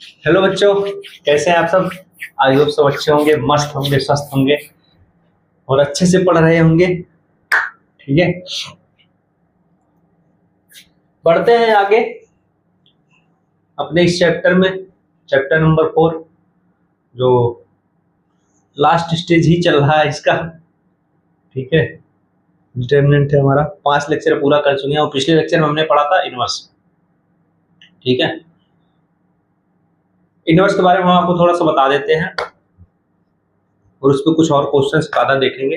Hello बच्चों, कैसे हैं आप सब। आई होप सब अच्छे होंगे, मस्त होंगे, स्वस्थ होंगे और अच्छे से पढ़ रहे होंगे। ठीक है, बढ़ते हैं आगे अपने इस चैप्टर में। चैप्टर नंबर 4 जो लास्ट स्टेज ही चल रहा है इसका। ठीक है, डिटरमिनेंट है हमारा। 5 लेक्चर पूरा कर चुके हैं और पिछले लेक्चर में हमने पढ़ा था इनवर्स। ठीक है, इनवर्स के बारे में हम आपको थोड़ा सा बता देते हैं और उस पर कुछ और क्वेश्चंस ज्यादा देखेंगे।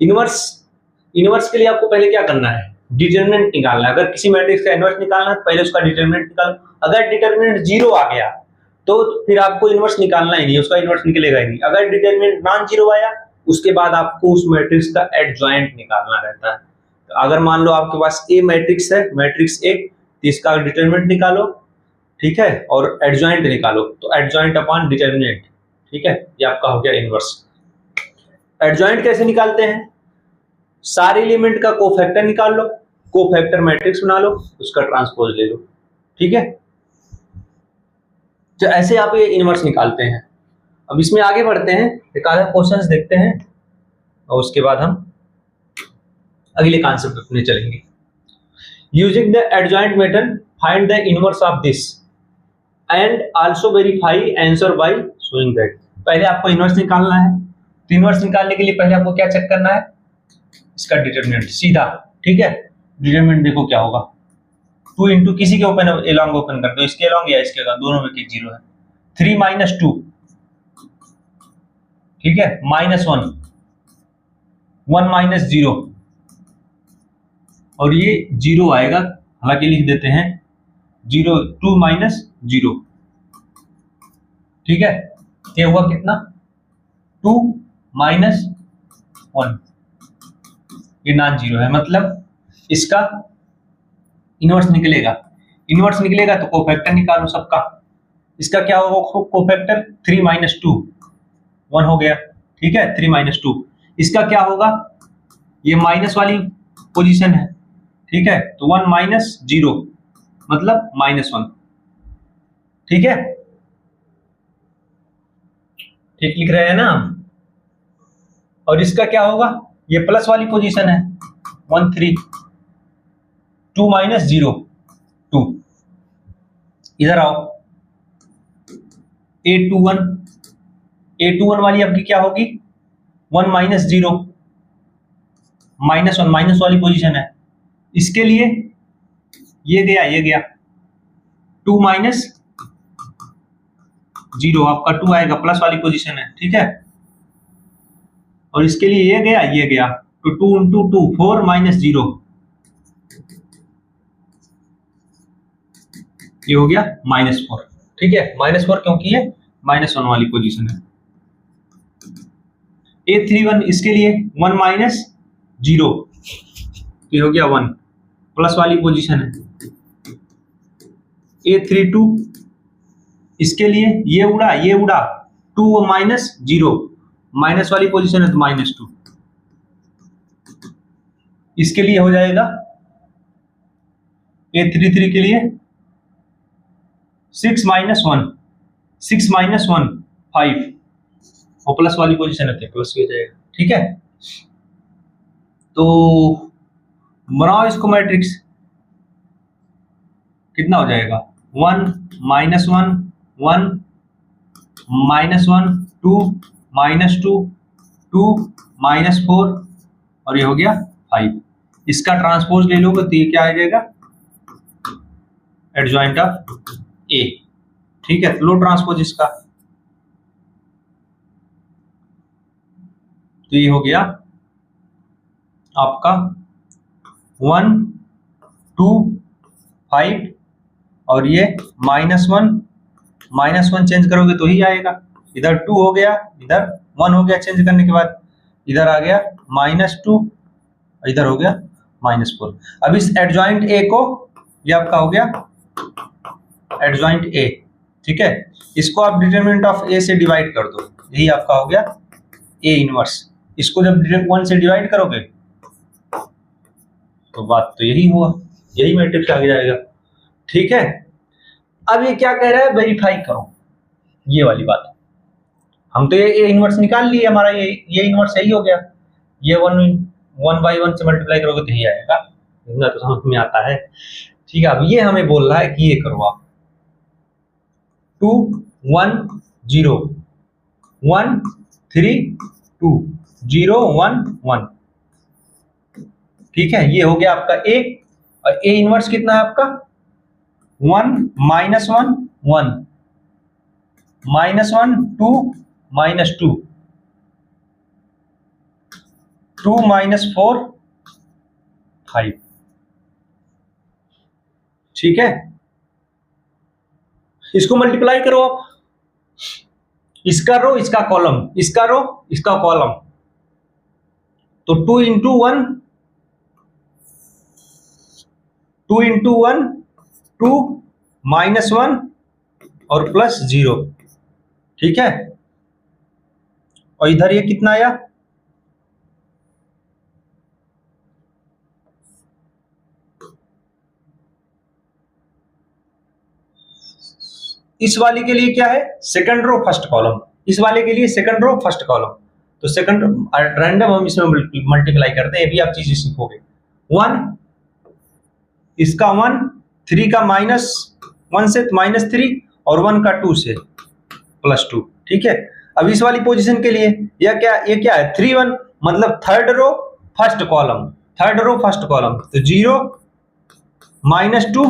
इनवर्स के लिए आपको पहले क्या करना है, डिटरमिनेंट निकालना है। अगर किसी मैट्रिक्स का इनवर्स निकालना है तो पहले उसका डिटरमिनेंट निकालो। अगर डिटरमिनेंट 0 आ गया तो फिर आपको इनवर्स निकालना ही नहीं, उसका इनवर्स निकलेगा ही नहीं। अगर डिटरमिनेंट नॉन जीरो आया उसके बाद आपको उस मैट्रिक्स का एडजॉइंट निकालना रहता है। तो अगर मान लो आपके पास ए मैट्रिक्स है, मैट्रिक्स ए, तो इसका डिटरमिनेंट निकालो। ठीक है, और एडजॉइंट निकालो, तो एडजॉइंट अपॉन डिटरमिनेंट। ठीक है, ये आपका हो गया इनवर्स। एडजॉइंट कैसे निकालते हैं, सारे एलिमेंट का कोफैक्टर निकाल लो, कोफैक्टर मैट्रिक्स बना लो, उसका ट्रांसपोज ले लो। ठीक है, तो ऐसे आप ये इनवर्स निकालते हैं। अब इसमें आगे बढ़ते हैं, एक आधा क्वेश्चंस देखते हैं और उसके बाद हम अगले कॉन्सेप्ट अपने चलेंगे। Using the adjoint method find the inverse of this and also verify answer by showing that. पहले आपको इनवर्स निकालना है, तो इनवर्स निकालने के लिए पहले आपको क्या चेक करना है, इसका डिटरमिनेंट सीधा। ठीक है, डिटरमिनेंट देखो क्या होगा, 2 इंटू किसी के ओपन एलॉन्ग ओपन कर दो, इसके एलॉन्ग या इसके एलॉन्ग, दोनों में एक 0 है। 3 माइनस 2, ठीक है, माइनस 1, 1 माइनस 0 और ये 0 आएगा, हालांकि लिख देते हैं 0, 2 माइनस 0। ठीक है, ये हुआ कितना, 2 माइनस 1, ये नॉन जीरो है, मतलब इसका इनवर्स निकलेगा। इनवर्स निकलेगा तो कोफैक्टर निकालो सबका। इसका क्या होगा कोफैक्टर, 3 माइनस 2, 1 हो गया। ठीक है, 3 माइनस 2। इसका क्या होगा, ये माइनस वाली पोजीशन है। ठीक है, तो 1 माइनस 0 मतलब माइनस 1। ठीक है, ठीक लिख रहे हैं ना हम। और इसका क्या होगा, ये प्लस वाली पोजीशन है, 1 3, 2 माइनस 0 2। इधर आओ, A21 वाली आपकी क्या होगी, 1 माइनस 0 माइनस 1, माइनस वाली पोजीशन है। इसके लिए ये गया 2 माइनस 0, आपका 2 आएगा, प्लस वाली पोजीशन है। ठीक है, और इसके लिए ये गया तो 2 इंटू 2 4 माइनस 0, ये हो गया -4। ठीक है, -4 क्योंकि ये -1 वाली पोजीशन है। A31 इसके लिए 1 माइनस 0, ये हो गया 1, प्लस वाली पोजीशन है। A32 इसके लिए ये उड़ा 2 माइनस 0, माइनस वाली पोजीशन है तो -2। इसके लिए हो जाएगा A33 के लिए 6 माइनस 1, 6 माइनस 1 5, और प्लस वाली पोजीशन है तो प्लस हो जाएगा। ठीक है, तो बनाओ इसको मैट्रिक्स, कितना हो जाएगा, 1 माइनस 1 1 माइनस 1 2 माइनस 2 2 माइनस 4 और ये हो गया 5। इसका ट्रांसपोज ले लोगे तो ये क्या आ जाएगा, एडजॉइंट ऑफ ए। ठीक है, लो ट्रांसपोज इसका, तो ये हो गया आपका 1 2 5 और ये -1 चेंज करोगे तो ही आएगा। इधर 2 हो गया, इधर 1 हो गया, चेंज करने के बाद इधर आ गया -2, इधर हो गया -4। अब इस एडजॉइंट ए को, ये आपका हो गया एडजॉइंट ए। ठीक है, इसको आप डिटरमिनेंट ऑफ ए से डिवाइड कर दो, यही आपका हो गया ए इनवर्स। इसको जब 1 से डिवाइड करोगे तो बात तो यही हुआ, यही मैट्रिक्स आगे जाएगा। ठीक है, अब ये क्या कह रहा है, वेरीफाई करो, ये वाली बात। हम तो ये इनवर्स निकाल लिए, हमारा ये इनवर्स सही हो गया। ये 1/1 से मल्टीप्लाई करोगे तो यही आएगा, इतना तो समझ में आता है। ठीक है, अब ये हमें बोल रहा है कि ये करो आप 2 1 0 1 3 2 0 1 1। ठीक है, ये हो गया आपका ए, और ए इनवर्स कितना है आपका 1 -1 1 -1 2 -2 2 -4 5। ठीक है, इसको मल्टीप्लाई करो आप, इसका रो इसका कॉलम, इसका रो इसका कॉलम, तो 2 × 1 2 × 1 2 -1 और +0। ठीक है, और इधर ये कितना आया, इस वाले के लिए क्या है, सेकंड रो फर्स्ट कॉलम, इस वाले के लिए सेकंड रो फर्स्ट कॉलम। तो सेकंड रैंडम हम इसमें मल्टीप्लाई करते हैं, ये भी आप चीजें सीखोगे। 1 इसका 1 3 का -1 से -3 और 1 का 2 से +2। ठीक है, अब इस वाली पोजीशन के लिए ये क्या है 3 1, मतलब third row first column, third row first column, तो 0 -2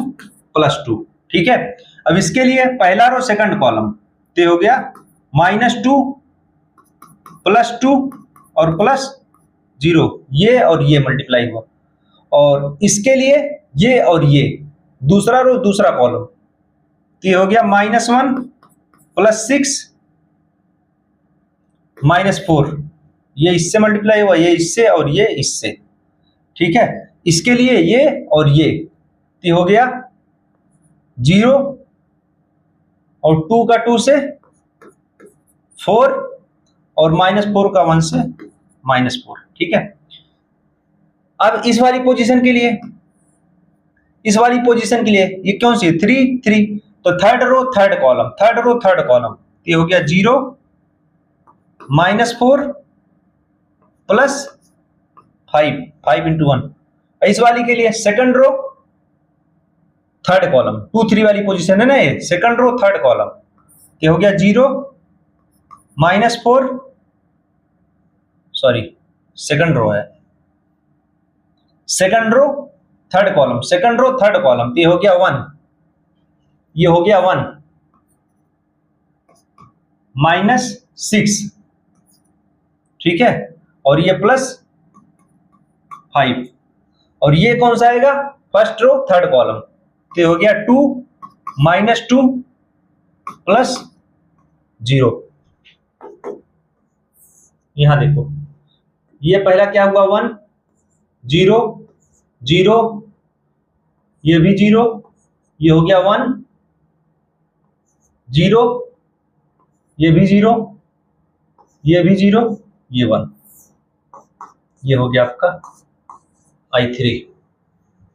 +2। ठीक है, अब इसके लिए पहला रो सेकंड कॉलम, तो हो गया -2 +2 और +0, ये और ये मल्टीप्लाई हुआ। और इसके लिए ये और ये दूसरा रो दूसरा कॉलम, तो ये हो गया -1 +6 -4, ये इससे मल्टीप्लाई हुआ, ये इससे और ये इससे। ठीक है, इसके लिए ये और ये, तो हो गया 0 और 2 का 2 से 4 और -4 का 1 से -4। ठीक है, अब इस वाली पोजीशन के लिए, इस वाली पोजीशन के लिए ये कौन सी 3 3, तो third row third column, third row third column, ये हो गया 0 -4 +5 5 × 1। इस वाली के लिए सेकंड रो थर्ड कॉलम, 2 3 वाली पोजीशन है ना, ये सेकंड रो थर्ड कॉलम, ये हो गया 0 -4, सॉरी सेकंड रो है, second row third column, second row third column, ये हो गया 1, ये हो गया 1 -6। ठीक है, और ये +5, और ये कौन सा आएगा फर्स्ट रो थर्ड कॉलम, तो हो गया 2 -2 +0। यहां देखो, ये पहला क्या हुआ 1 0 0, ये भी 0, ये हो गया 1 0, ये भी 0, ये भी 0, ये 1, ये हो गया आपका I3।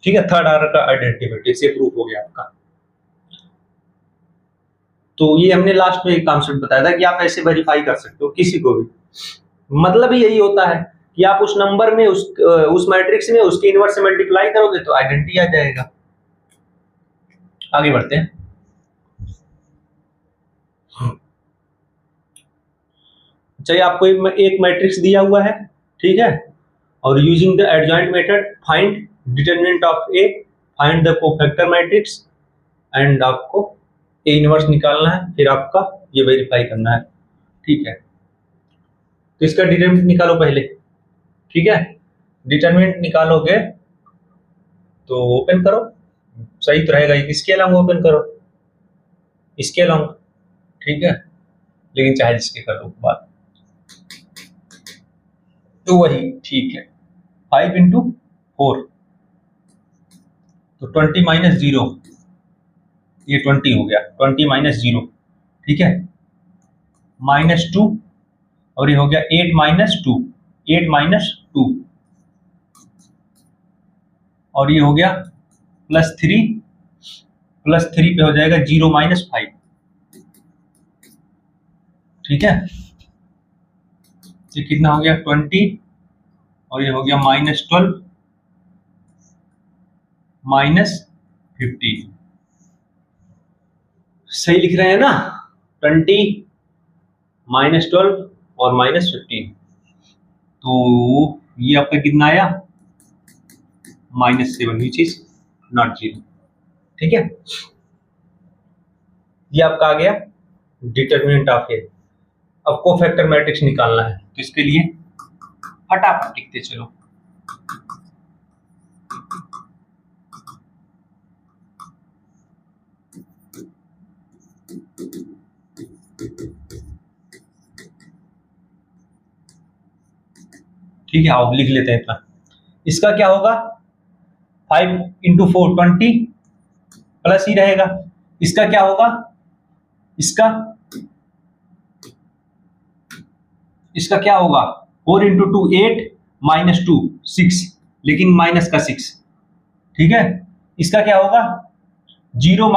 ठीक है, थर्ड ऑर्डर का आइडेंटिटी मैट्रिक्स, ये प्रूफ हो गया आपका। तो ये हमने लास्ट में एक कॉन्सेप्ट बताया था कि आप ऐसे वेरीफाई कर सकते हो किसी को भी, मतलब यही होता है कि आप उस नंबर में उस मैट्रिक्स में उसके इनवर्स से मल्टीप्लाई करोगे तो आइडेंटिटी आ जाएगा। आगे बढ़ते हैं। चाहिए आपको एक मैट्रिक्स दिया हुआ है, ठीक है, और using the adjoint method find determinant of A, find the cofactor matrix, and आपको ए इनवर्स निकालना है, फिर आपका ये वेरीफाई करना है। ठीक है, तो इसका डिटरमिनेंट निकालो पहले। ठीक है, डिटरमिनेंट निकालोगे तो ओपन करो, सही तो रहेगा, इसके अलावा ओपन करो, इसके अलावा, ठीक है, लेकिन चाहे इसके कर लो बात, तो वही ठीक है। 5 × 4 तो 20 - 0, ये 20 हो गया, 20 - 0, ठीक है, -2, और ये हो गया 8 - 2, 8 - 2, और ये हो गया +3 +3 पे हो जाएगा 0 - 5। ठीक है, ये कितना हो गया 20 और ये हो गया -12 -15। सही लिख रहे हैं ना? 20 -12 और -15, तो ये आपका कितना आया -7, विच इज नॉट 0। ठीक है, ये आपका आ गया डिटर्मिनेंट ऑफ ए। अब कोफैक्टर मैट्रिक्स निकालना है, तो इसके लिए फटाफट लिखते चलो। ठीक है, आओ लिख लेते हैं इतना। इसका क्या होगा 5 × 4 20 प्लस ही रहेगा। इसका क्या होगा, इसका क्या होगा 4 × 2 8 -2 6, लेकिन माइनस का 6। ठीक है, इसका क्या होगा 0 -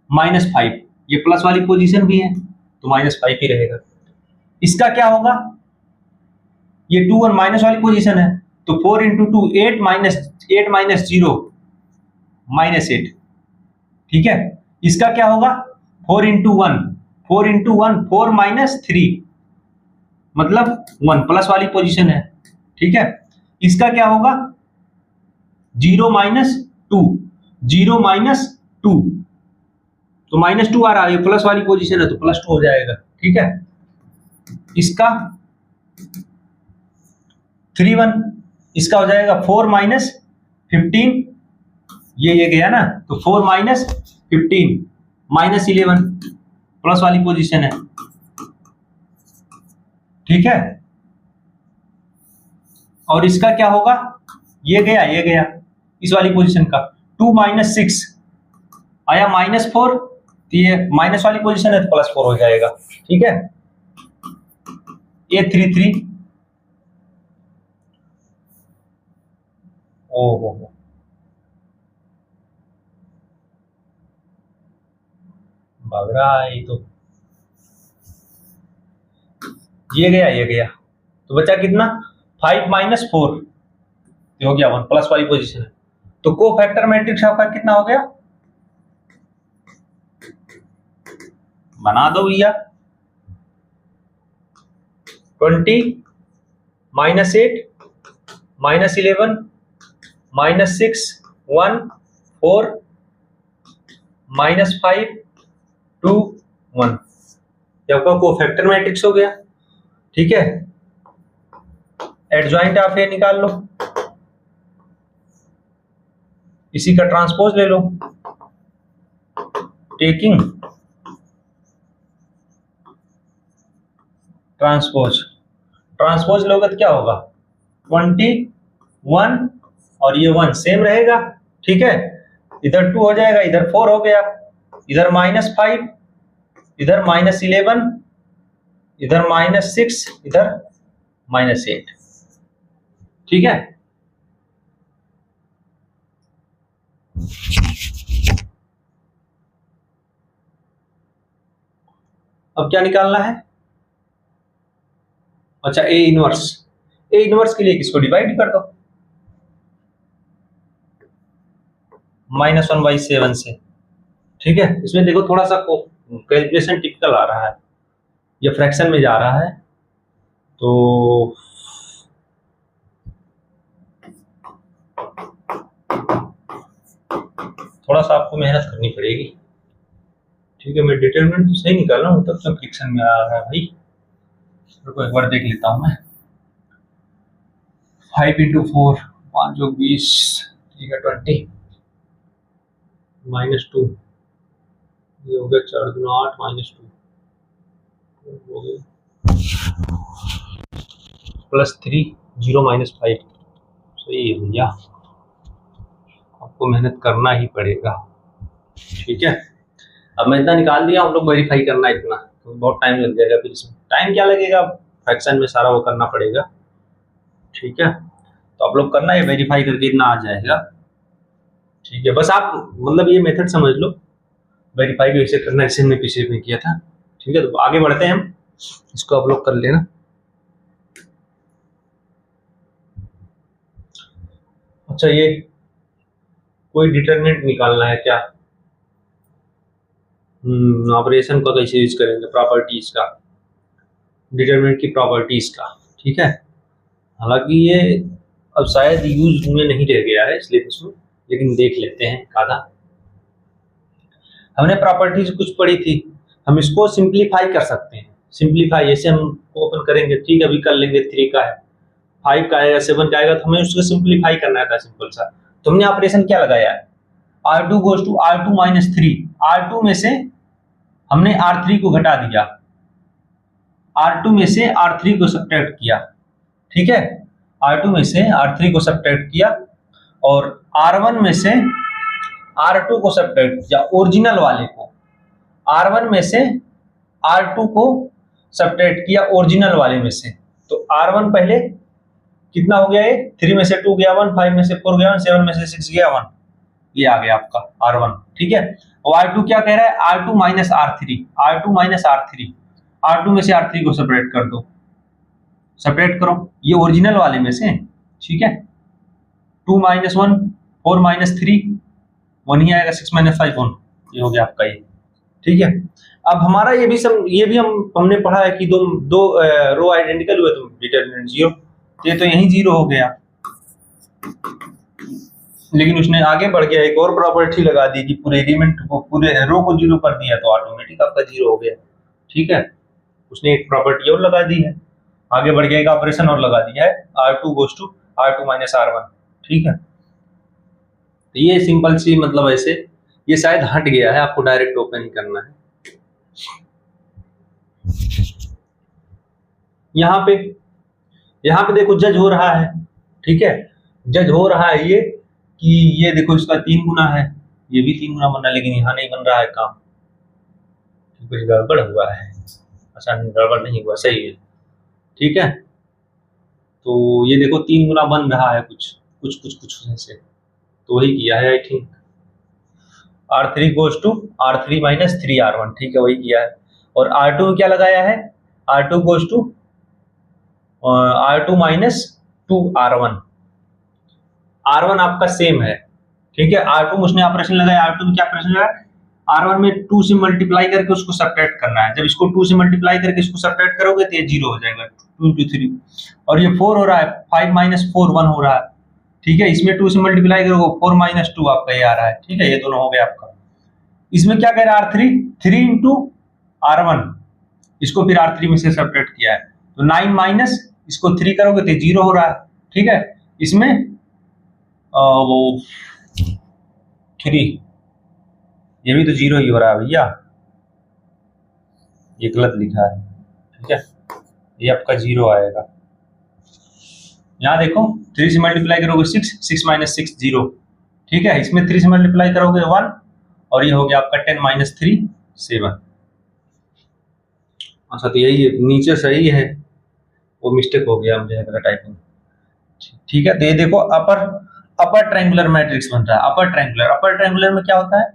5 ये प्लस वाली पोजीशन भी है तो -5 ही रहेगा। इसका क्या होगा, ये 2 और माइनस वाली पोजीशन है तो 4 × 2 8 - 0 -8। ठीक है, इसका क्या होगा 4 × 1 4 -3 मतलब 1 प्लस वाली पोजीशन है। ठीक है, इसका क्या होगा 0 - 2 0 - 2 तो -2 आ रहा है, ये प्लस वाली पोजीशन है तो +2 हो जाएगा। ठीक है, इसका 3 1 इसका हो जाएगा 4 - 15, ये गया ना तो 4 - 15 -11 प्लस वाली पोजीशन है। ठीक है, और इसका क्या होगा ये गया इस वाली पोजीशन का 2 - 6 आया -4, तो ये माइनस वाली पोजीशन है तो +4 हो जाएगा। ठीक है, ये 3 3 ओहो भाग रहा है, तो ये गया तो बचा कितना 5 - 4 हो गया 1 प्लस वाली पोजीशन है। तो कोफैक्टर मैट्रिक्स आपका कितना हो गया, बना दो भैया 20 -8 -11 -6 1 4 -5 2 1, ये आपका कोफैक्टर मैट्रिक्स हो गया। ठीक है, एडजॉइंट ऑफ ए निकाल लो, इसी का ट्रांसपोज ले लो। टेकिंग ट्रांसपोज लोगे तो क्या होगा 21 और ये 1 सेम रहेगा। ठीक है, इधर 2 हो जाएगा, इधर 4 हो गया, इधर -5 इधर -11 इधर -6 इधर -8। ठीक है, अब क्या निकालना है, अच्छा ए इनवर्स के लिए किसको डिवाइड कर दो -1/7 से। ठीक है, इसमें देखो थोड़ा सा कैलकुलेशन टिपिकल आ रहा है, ये फ्रैक्शन में जा रहा है तो थोड़ा सा आपको मेहनत करनी पड़ेगी। ठीक है, मैं डिटरमिनेंट तो सही निकाल रहा हूँ, तब तक फ्रिक्शन में आ रहा है भाई, रुको एक बार देख लेता हूँ मैं। 5 × 4 5 × 20 ठीक है 20 -2 ये हो गया 4 × 8 -2 हो गया +3 0 -5। सही है भैया, आपको मेहनत करना ही पड़ेगा। ठीक है, अब मैं इतना निकाल दिया, हम लोग वेरीफाई करना इतना तो बहुत टाइम लग जाएगा, फिर इसमें टाइम क्या लगेगा, फ्रैक्शन में सारा वो करना पड़ेगा। ठीक है, तो आप लोग करना है वेरीफाई करके इतना आ जाएगा। ठीक है, बस आप मतलब ये मेथड समझ लो, वेरीफाई भी वैसे करना जैसे हमने पीछे में किया था। ठीक है, तो आगे बढ़ते हैं हम, इसको अपलोड कर लेना। अच्छा, ये कोई डिटरमिनेंट निकालना है क्या? ऑपरेशन को कैसे यूज करेंगे, प्रॉपर्टीज का, डिटरमिनेंट की प्रॉपर्टीज का। ठीक है, हालांकि ये अब शायद यूज में नहीं रह गया है सिलेबस में, लेकिन देख लेते हैं आधा। हमने प्रॉपर्टीज कुछ पढ़ी थी, हम इसको सिंप्लीफाई कर सकते हैं। सिंप्लीफाई ऐसे हम ओपन करेंगे, ठीक है, अभी कर लेंगे। 3 का है, 5 का आएगा, 7 का आएगा, तो हमें उसको सिंप्लीफाई करना था, सिंपल सा। तो हमने ऑपरेशन क्या लगाया है, R2 goes to R2 minus 3। R2 में से हमने R3 को घटा दिया, R2 में से R3 को सब्ट्रैक्ट किया। ठीक है, R2 में से R3 को सब्ट्रैक्ट किया, और R1 में से R2 को सब्ट्रैक्ट किया, ओरिजिनल वाले को। R1 में से R2 को सब्ट्रैक्ट किया ओरिजिनल वाले में से। तो R1 पहले कितना हो गया, ये 3 में से 2 गया 1, 5 में से 4 गया 1, 7 में से 6 गया 1, ये आ गया आपका R1। ठीक है, और R2 क्या कह रहा है, R2 minus R3, R2 minus R3, R2 में से R3 को सेपरेट कर दो, सेपरेट करो ये ओरिजिनल वाले में से। ठीक है, 2 माइनस 1, 4 माइनस 3, 1 ही आएगा, 6 माइनस 5 1, ये हो गया आपका ये। ठीक है, अब हमारा ये भी हमने पढ़ा है कि दो रो आइडेंटिकल हुए तो डिटरमिनेंट 0, ये तो यही 0 हो गया। लेकिन उसने आगे बढ़ गया, एक और प्रॉपर्टी लगा दी कि पूरे एलिमेंट को, पूरे रो को 0 कर दिया तो ऑटोमेटिक आपका 0 हो गया। ठीक है, उसने एक प्रॉपर्टी और लगा दी है, आगे बढ़ गया, एक ऑपरेशन और लगा दिया है, R2 goes to R2 minus R1। ठीक है, तो ये सिंपल सी मतलब ऐसे, ये शायद हट गया है, आपको डायरेक्ट ओपन ही करना है। यहाँ पे देखो जज हो रहा है। ठीक है, जज हो रहा है ये कि ये देखो इसका 3 गुना है, ये भी 3 गुना बनना, लेकिन यहाँ नहीं बन रहा है काम, कुछ गड़बड़ हुआ है। अच्छा, गड़बड़ नहीं हुआ, सही है। ठीक है, तो ये देखो 3 गुना बन रहा है, कुछ ऐसे, तो वही किया है I think, R3 goes to R3 minus 3R1। ठीक है, वही किया है। और R2 में क्या लगाया है, R2 goes to R2 minus 2R1। R1 आपका सेम है। ठीक है, R2 में उसने ऑपरेशन लगाया, R2 में क्या ऑपरेशन लगाया, R1 में 2 से मल्टीप्लाई करके उसको सब्ट्रैक्ट करना है। जब इसको 2 से मल्टीप्लाई करके इसको सब्ट्रैक्ट करोगे तो ये 0 हो जाएगा, 2 into 3, और ये 4 हो रहा है, 5 माइनस 4 1 हो रहा है। ठीक है, इसमें 2 से मल्टीप्लाई करोगे 4 माइनस 2 आपका ये आ रहा है। ठीक है, ये दोनों हो गया आपका। इसमें क्या कह रहा है, R3 इंटू R1, इसको फिर R3 में से सब्ट्रैक्ट किया है, तो 9 माइनस इसको 3 करोगे तो 0 हो रहा है। ठीक है, इसमें वो 3, ये भी तो 0 ही हो रहा है भैया, ये गलत लिखा है। ठीक है, ये आपका 0 आएगा। यहाँ देखो 3 से मल्टीप्लाई करोगे 6, 6 माइनस 6 0। ठीक है, इसमें 3 से मल्टीप्लाई करोगे 1, और ये हो गया आपका 10 माइनस 3 7। अच्छा, तो यही है, नीचे सही है, वो मिस्टेक हो गया मुझे लगा टाइपिंग। ठीक है, तो ये देखो अपर ट्रायंगुलर मैट्रिक्स बन रहा है। अपर ट्रायंगुलर में क्या होता है,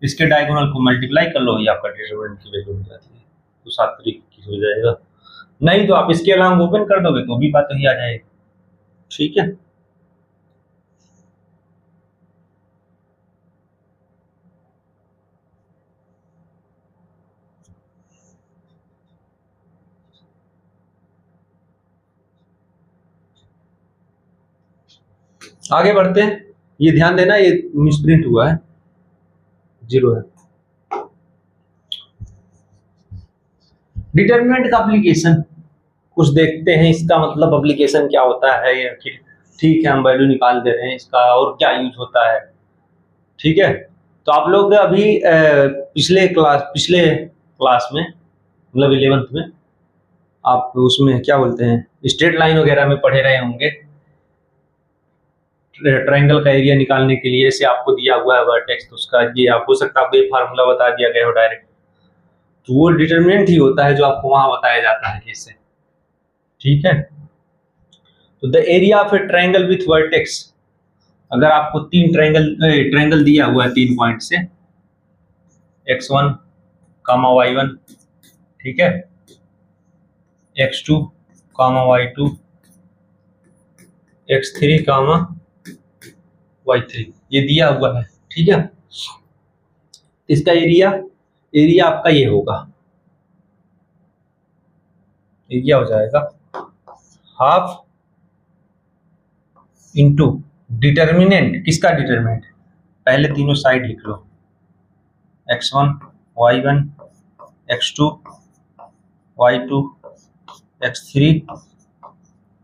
इसके डायगोनल को मल्टीप्लाई कर लो, ये आपका डिटरमिनेंट की वैल्यू हो जाती है, तो 7 तरीके की हो जाएगा। नहीं तो आप इसके अलावा ओपन कर दोगे तो भी बात वही आ जाएगी। ठीक है, आगे बढ़ते हैं। ये ध्यान देना, ये मिसप्रिंट हुआ है, 0 है। डिटरमिनेंट का एप्लीकेशन कुछ देखते हैं, इसका मतलब एप्लीकेशन क्या होता है, या फिर ठीक है हम वैल्यू निकाल दे रहे हैं, इसका और क्या यूज होता है। ठीक है, तो आप लोग अभी पिछले क्लास में मतलब 11th में आप उसमें क्या बोलते हैं, स्ट्रेट लाइन वगैरह में पढ़े रहे होंगे। ट्रायंगल का एरिया निकालने के लिए ऐसे आपको दिया हुआ है वर्टेक्स, तो उसका ये आप हो सकता है आपको ये फार्मूला बता दिया गया हो डायरेक्ट, तो वो डिटरमिनेंट ही होता है जो आपको वहां बताया जाता है इससे। ठीक है, तो the area of A triangle with vertex अगर आपको तीन ट्रायंगल दिया हुआ है 3 पॉइंट से, x1 कामा y1, ठीक है, x2 कामा y2, x3 कामा y3, ये दिया हुआ है, ठीक है। इसका एरिया आपका ये होगा, एरिया हो जाएगा हाफ इंटू डिटर्मिनेंट, किसका डिटर्मिनेंट, पहले तीनों साइड लिख लो, x1 y1 x2 y2 x3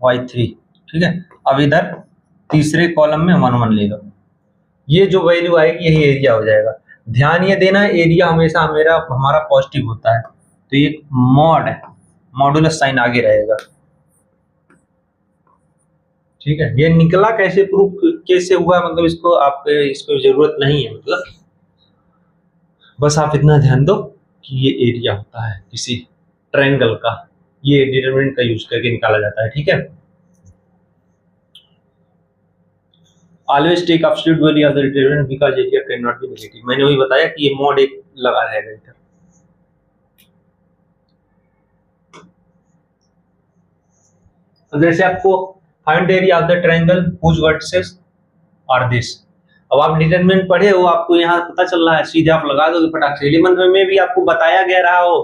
y3, ठीक है। अब इधर तीसरे कॉलम में 1 1 ले लो, ये जो वैल्यू आएगी यही एरिया हो जाएगा। ध्यान ये देना, एरिया हमेशा हमारा पॉजिटिव होता है, तो ये मॉड है, मॉडुलस साइन आगे रहेगा, ठीक है। ये निकला कैसे, प्रूफ कैसे हुआ, मतलब इसको जरूरत नहीं है, मतलब बस आप इतना ध्यान दो कि ये एरिया होता है किसी ट्रायंगल का, ये डिटरमिनेंट का यूज करके निकाला जाता है, ठीक है। Always take absolute value of the determinant because area can not be negative, मैंने वही बताया कि ये मॉड एक लगा रहेगा इधर। तो जैसे आपको find area of the triangle whose vertices are this, अब आप डिटरमिनेंट पढ़े हो, आपको यहाँ पता चल रहा है, सीधे आप लगा दोगे फटाक से। एलिमेंट में भी आपको बताया गया रहा हो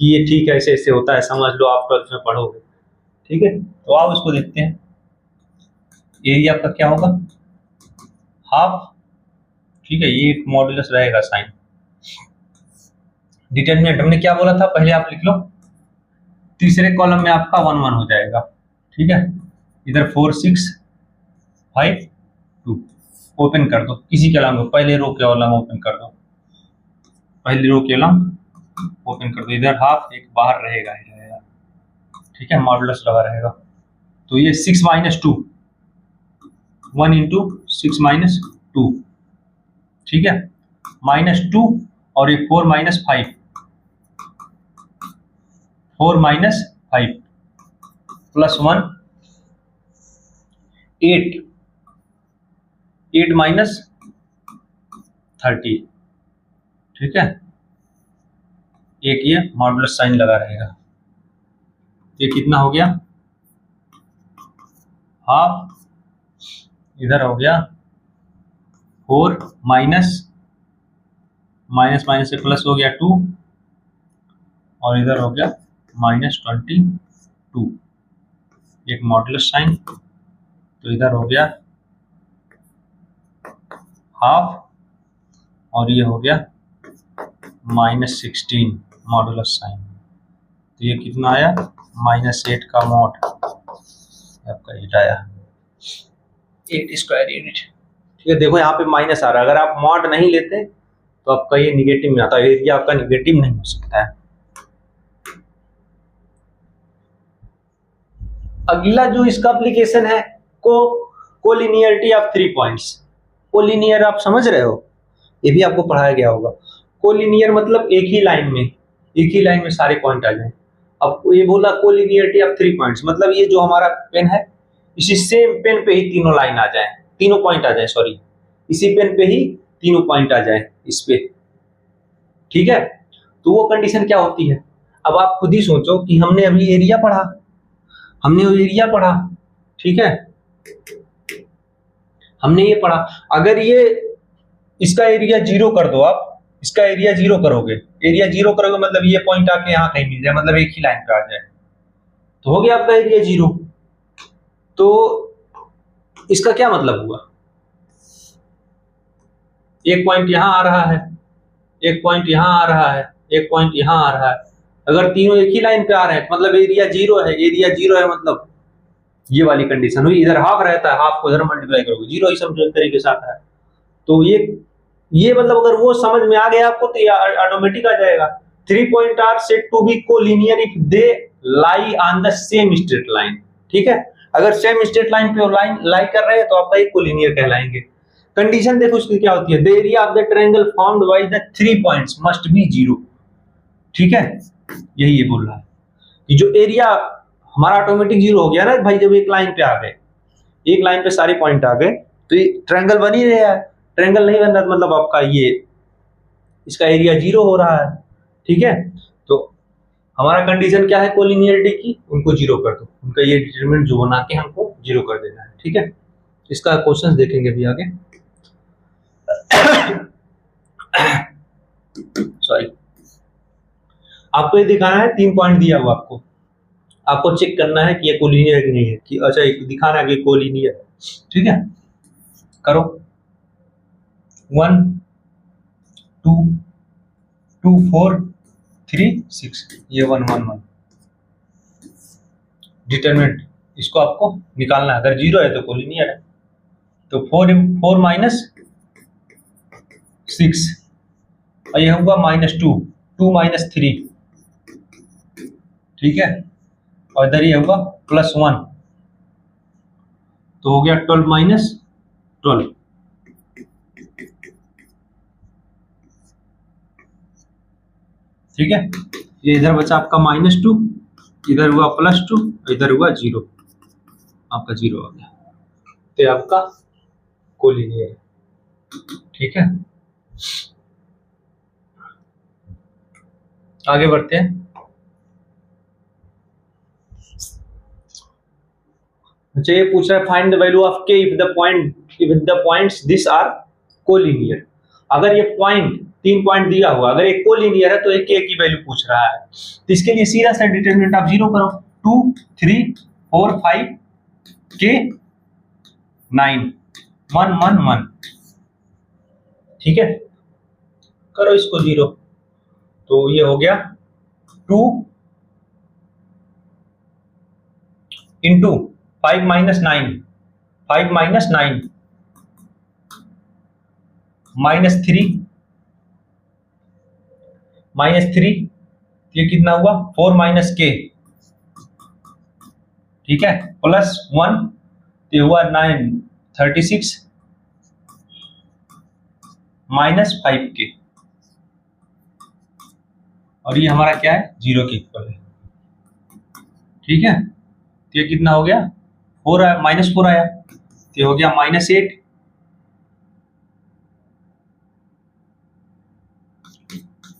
कि ये ठीक है, ऐसे ऐसे होता है, समझ लो, आप 12th में पढ़ोगे, ठीक है। तो आप उसको देखते हैं, एरिया आपका क्या होगा, हाफ, ठीक है, ये एक मॉडुलस रहेगा साइन। डिटरमिनेंट हमने क्या बोला था, पहले आप लिख लो, तीसरे कॉलम में आपका 1 1 हो जाएगा, ठीक है। इधर 4 6 5 2, ओपन कर दो, किसी के अलॉन्ग, पहले रो के अलॉन्ग ओपन कर दो, पहली रो के अलॉन्ग ओपन कर दो, इधर हाफ एक बाहर रहेगा, ठीक है, मॉडुलस लगा रहेगा। तो ये 6 - 2, 1 इंटू 6 - 2, ठीक है, -2, और ये 4 - 5, 4 - 5 प्लस 1 8, 8 - 30, ठीक है। एक ये मॉडुलस साइन लगा रहेगा, ये कितना हो गया, हाफ, इधर हो गया 4 माइनस से प्लस हो गया 2, और इधर हो गया -22, एक मॉडुलस साइन, तो इधर हो गया हाफ, और ये हो गया -16 मॉडुलस साइन, तो ये कितना आया, -8 का मॉड, आपका ये आया 8 स्क्वायर यूनिट, ठीक है। देखो यहाँ पे माइनस आ रहा है, अगर आप मॉड नहीं लेते तो आपका ये निगेटिव में आता है, एरिया आपका निगेटिव नहीं हो सकता है। अगला जो इसका एप्लीकेशन है, कोलिनियरिटी ऑफ 3 पॉइंट्स। कोलिनियर आप समझ रहे हो, ये भी आपको पढ़ाया गया होगा। कोलिनियर मतलब एक ही लाइन में सारे पॉइंट आ जाए। अब ये बोला कोलिनियरिटी ऑफ 3 पॉइंट्स, मतलब ये जो हमारा पेन है, इसी सेम पेन पे ही तीनों लाइन आ जाए, तीनों पॉइंट आ जाए, सॉरी, इसी पेन पे ही तीनों पॉइंट आ जाए इस पे, ठीक है। तो वो कंडीशन क्या होती है, अब आप खुद ही सोचो कि हमने अभी एरिया पढ़ा, ठीक है, हमने ये पढ़ा, अगर ये इसका एरिया 0 कर दो, आप इसका एरिया 0 करोगे, मतलब ये पॉइंट आके यहाँ कहीं मिल जाए, मतलब एक ही लाइन पे आ जाए, तो हो गया आपका एरिया 0। तो इसका क्या मतलब हुआ, एक पॉइंट यहाँ आ रहा है, एक पॉइंट यहाँ आ रहा है, एक पॉइंट यहाँ आ रहा है, अगर तीनों एक ही लाइन पे आ रहे हैं मतलब एरिया 0 है, मतलब ये वाली कंडीशन हुई। इधर हाफ रहता है, हाफ को इधर मल्टीप्लाई करोगे 0 ही समझो एक तरीके से आता है। तो ये मतलब अगर वो समझ में आ गया आपको तो ये ऑटोमेटिक आ जाएगा। 3 point are said to be collinear if they lie on the same straight line, ठीक है। अगर सेम स्ट्रेट लाइन पे लाइन लाई कर रहे हैं तो आपका ये कोलिनियर कहलाएंगे। कंडीशन देखो इसकी क्या होती है, the area of the triangle formed by the 3 points must be 0, ठीक है। यही ये बोल रहा है कि जो एरिया हमारा ऑटोमेटिक 0 हो गया ना भाई, जब एक लाइन पे आ गए, एक लाइन पे सारे पॉइंट आ गए, तो ये ट्रायंगल बन ही रहा है, ट्रायंगल नहीं बन रहा तो मतलब आपका ये इसका एरिया 0 हो रहा है। ठीक है, तो हमारा कंडीशन क्या है कोलिनियरिटी की, उनको 0 कर दो, उनका ये डिटरमिनेंट जो बना के हमको 0 कर देना है। ठीक है, इसका क्वेश्चन देखेंगे अभी आगे। सॉरी, आपको ये दिखाना है 3 पॉइंट दिया हुआ, आपको चेक करना है कि ये कोलिनियर कि नहीं है, कि अच्छा एक दिखाना है कि कोलिनियर। ठीक है, करो 1 2 2 4 3 6, ये 1 1 1 डिटरमिनेंट, इसको आपको निकालना है। अगर 0 है तो कोलिनियर है। तो 4 माइनस 6 और ये होगा -2, 2 माइनस 3। ठीक है, और इधर ये होगा +1, तो हो गया 12 माइनस 12। ठीक है, ये इधर बचा आपका -2, इधर हुआ +2, इधर हुआ 0, आपका 0 आ गया, तो ये आपका कोलिनियर है। ठीक है, आगे बढ़ते हैं। अच्छा, ये पूछ रहा है find the value of k if the points this are collinear. अगर ये पॉइंट 3 पॉइंट दिया हुआ, अगर एक कोलिनियर है तो एक k की वैल्यू पूछ रहा है, तो इसके लिए सीधा सा डिटरमिनेंट आप 0 करो, 2 3 4 5 k 9 1 1 1। ठीक है, करो इसको 0, तो ये हो गया 2 इंटू 5 माइनस 9, 5 माइनस 9 -3, ये कितना हुआ 4 माइनस k। ठीक है, +1, ये हुआ 9 36 -5k, और ये हमारा क्या है 0 के इक्वल है। ठीक है, तो ये कितना हो गया 4 आया, -4 आया, तो ये हो गया -8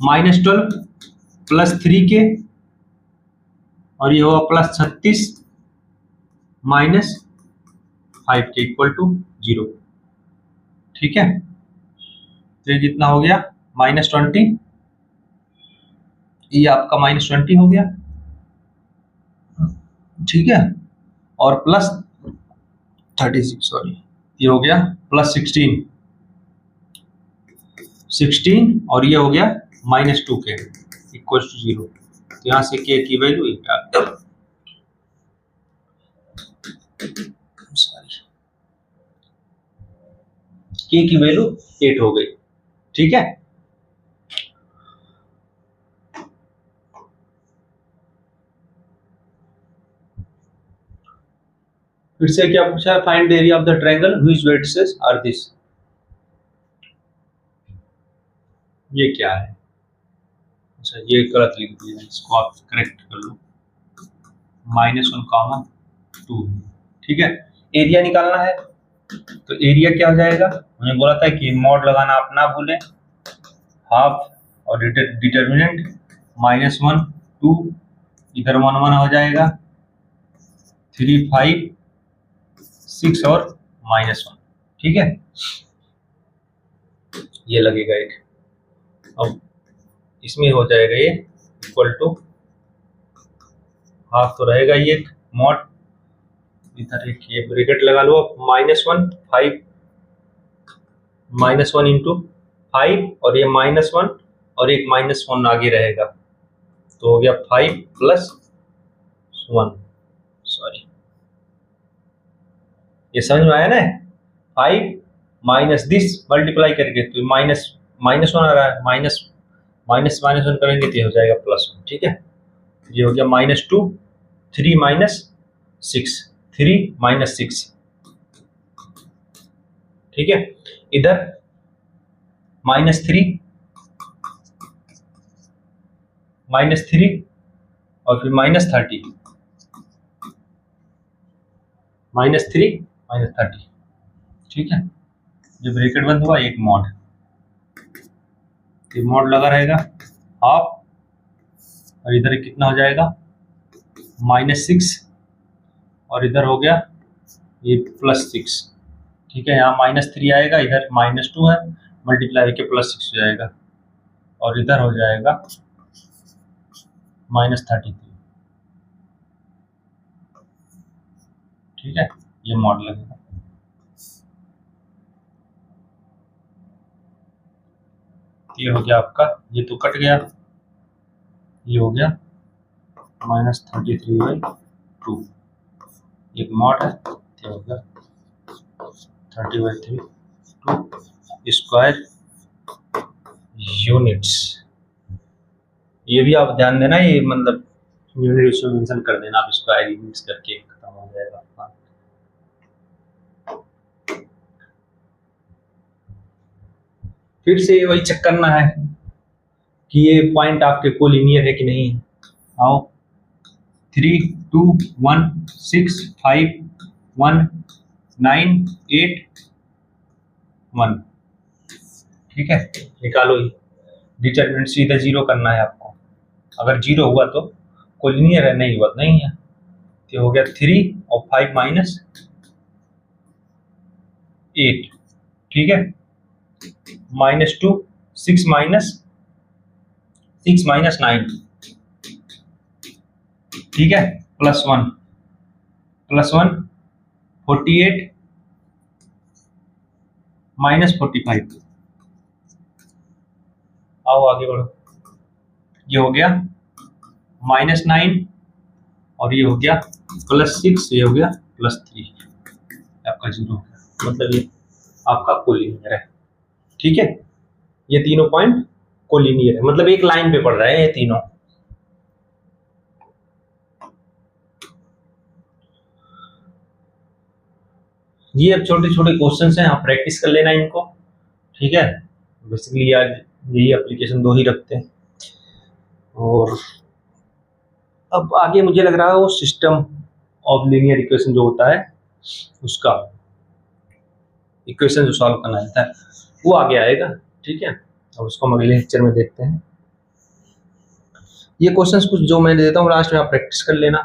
-12 +3k, और ये होगा +36 -5k इक्वल टू 0। ठीक है, तो ये कितना हो गया -20, ये आपका -20 हो गया। ठीक है, और +36, सॉरी, ये हो गया +16 और ये हो गया -2k इक्वल टू 0। तो यहाँ से k की वैल्यू k की वैल्यू 8 हो गई। ठीक है, फिर से क्या पूछा है find the area of the triangle which vertices are this. ये क्या है, अच्छा ये गलत लिख दिया है, इसको आप करेक्ट कर लो, -1, 2। ठीक है, एरिया निकालना है, तो एरिया क्या हो जाएगा, मैंने बोला था कि मॉड लगाना आप ना भूलें, हाफ और डिटरमिनेंट -1 2, इधर 1 1 हो जाएगा, 3 5 6 और -1। ठीक है, ये लगेगा एक, अब इसमें हो जाएगा ये इक्वल टू हाफ, तो रहेगा ये मॉड, इधर एक ये ब्रैकेट लगा लो, -1 5 -1 इंटू 5, और ये -1 और एक -1 आगे रहेगा, तो हो गया 5 + 1, सॉरी, ये समझ में आया ना, 5 माइनस दिस मल्टीप्लाई करके तो -1 आ रहा है, -1 करेंगे तो हो जाएगा +1। ठीक है, ये हो गया -2 3 -6 3 -6। ठीक है, इधर -3 और फिर -30, -3 -30। ठीक है, जो ब्रैकेट बंद हुआ एक मॉड, ये मॉड लगा रहेगा हाफ, और इधर कितना हो जाएगा -6, और इधर हो गया ये +6। ठीक है, यहाँ -3 आएगा, इधर -2 है, मल्टीप्लाई के +6 हो जाएगा, और इधर हो जाएगा -33। ठीक है, ये मॉड लगेगा। ये हो गया आपका, ये तो कट गया, ये हो गया -33/2, एक मॉड है, ये हो गया 30/3 स्क्वायर यूनिट्स। ये भी आप ध्यान देना, ये मतलब यूनिट इसमें मेंशन कर देना, आप स्क्वायर यूनिट्स करके खत्म हो जाएगा आपका। फिर से वही चेक करना है कि ये पॉइंट आपके कोलिनियर है कि नहीं। आओ, 3 2 1 6 5 1 9 8 1। ठीक है, निकालो, ये डिटरमिनेंट सीधा 0 करना है आपको। अगर 0 हुआ तो कोलिनियर है, नहीं हुआ तो नहीं है। तो हो गया 3 और 5 -8। ठीक है, -2 6 -9। ठीक है, +1 48 -45। आओ आगे बढ़ो, ये हो गया -9, और ये हो गया +6, ये हो गया +3, आपका 0 हो गया, मतलब ये आपका कोलिनियर है। ठीक है, ये तीनों पॉइंट कोलिनियर है, मतलब एक लाइन पे पड़ रहे हैं ये तीनों। ये अब छोटे छोटे क्वेश्चन हैं, आप प्रैक्टिस कर लेना इनको। ठीक है, बेसिकली आज यही एप्लीकेशन 2 ही रखते हैं। और अब आगे मुझे लग रहा है वो सिस्टम ऑफ लीनियर इक्वेशन जो होता है, उसका इक्वेशन जो सॉल्व करना रहता है वो आगे आएगा। ठीक है, और उसको हम अगले लेक्चर में देखते हैं। ये क्वेश्चंस कुछ जो मैं देता हूँ लास्ट में, आप प्रैक्टिस कर लेना।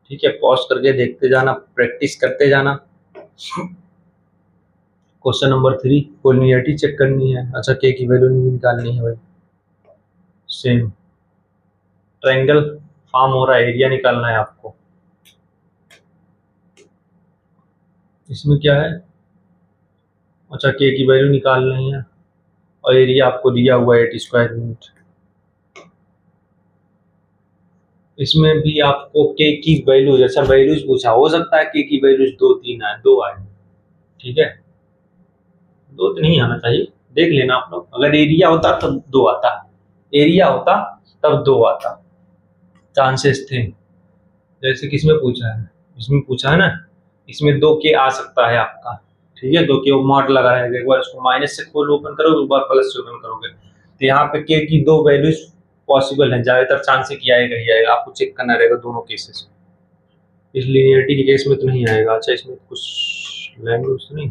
ठीक है, पॉज करके देखते जाना, प्रैक्टिस करते जाना। क्वेश्चन नंबर 3, कोलिनियरिटी चेक करनी है। अच्छा, के की वैल्यू नहीं निकालनी है भाई। सेम ट्रायंगल फॉर्म हो रहा है, एरिया निकालना है आपको। इसमें क्या है, अच्छा के की वैल्यू निकालनी है, और एरिया आपको दिया हुआ है 8 स्क्वायर यूनिट। इसमें भी आपको के की वैल्यू, जैसा वैल्यूज पूछा, हो सकता है के की वैल्यूज 2-3 आए, 2 आए। ठीक है, 2 तो नहीं आना चाहिए, देख लेना आप लोग। अगर एरिया होता तब 2 आता, एरिया होता तब 2 आता, चांसेस थे। जैसे किसमें पूछा है, इसमें पूछा है ना, इसमें 2 के आ सकता है आपका। ठीक है, 2 के मॉड लगा रहेगा, एक बार उसको माइनस से खोल ओपन करोगे, एक बार प्लस से ओपन करोगे, तो यहाँ पे के की 2 वैल्यूज पॉसिबल है, ज्यादातर चांस है कि आएगा ही आएगा। आपको चेक करना रहेगा दोनों केसेस। इस लीनियरिटी के केस में तो नहीं आएगा। अच्छा, इसमें कुछ लैंग्वेज तो नहीं,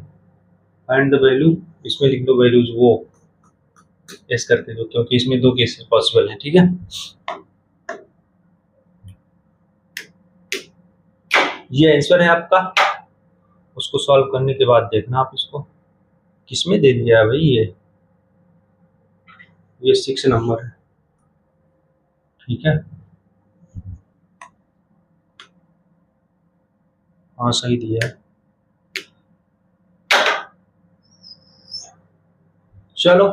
फाइंड द वैल्यू, इसमें लिख दो वैल्यूज वो एस करके दो, क्योंकि इसमें 2 केसेस पॉसिबल है। ठीक है, ये आंसर है आपका। उसको सॉल्व करने के बाद देखना आप इसको किसमें दे दिया है भाई। ये 6 नंबर है। ठीक है, हाँ सही दिया है। चलो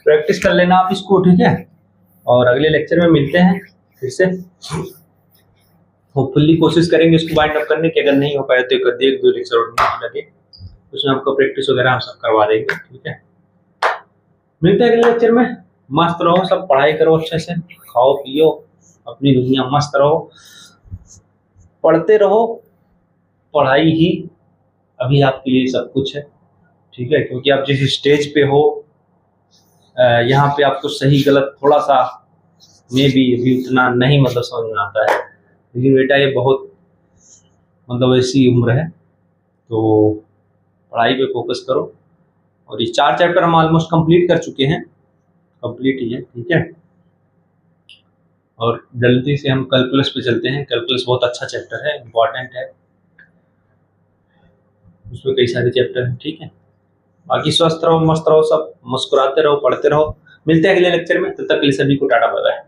प्रैक्टिस कर लेना आप इसको। ठीक है, और अगले लेक्चर में मिलते हैं फिर से। होपफुली कोशिश करेंगे इसको बाइंड अप करने की। अगर नहीं हो पाए तो एक 2 लेक्चर और लगे, उसमें आपको प्रैक्टिस वगैरह हम सब करवा देंगे। ठीक है, मिलते हैं अगले लेक्चर में। मस्त रहो सब, पढ़ाई करो अच्छे से, खाओ पियो, अपनी दुनिया मस्त रहो, पढ़ते रहो। पढ़ाई ही अभी आपके लिए सब कुछ है। ठीक है, क्योंकि आप जिस स्टेज पे हो, यहाँ पे आपको सही गलत थोड़ा सा में भी अभी उतना नहीं मतलब समझ में आता है, लेकिन बेटा ये बहुत मतलब ऐसी उम्र है, तो पढ़ाई पे फोकस करो। और ये 4 चैप्टर हम ऑलमोस्ट कंप्लीट कर चुके हैं, कंप्लीट ही है, ठीक है। और जल्दी से हम कैलकुलस पे चलते हैं। कैलकुलस बहुत अच्छा चैप्टर है, इम्पॉर्टेंट है, उसमें कई सारे चैप्टर हैं, ठीक है। बाकी स्वस्थ रहो, मस्त रहो, सब मुस्कुराते रहो, पढ़ते रहो। मिलते हैं अगले लेक्चर में, तब तक के लिए सभी को टाटा बाय बाय।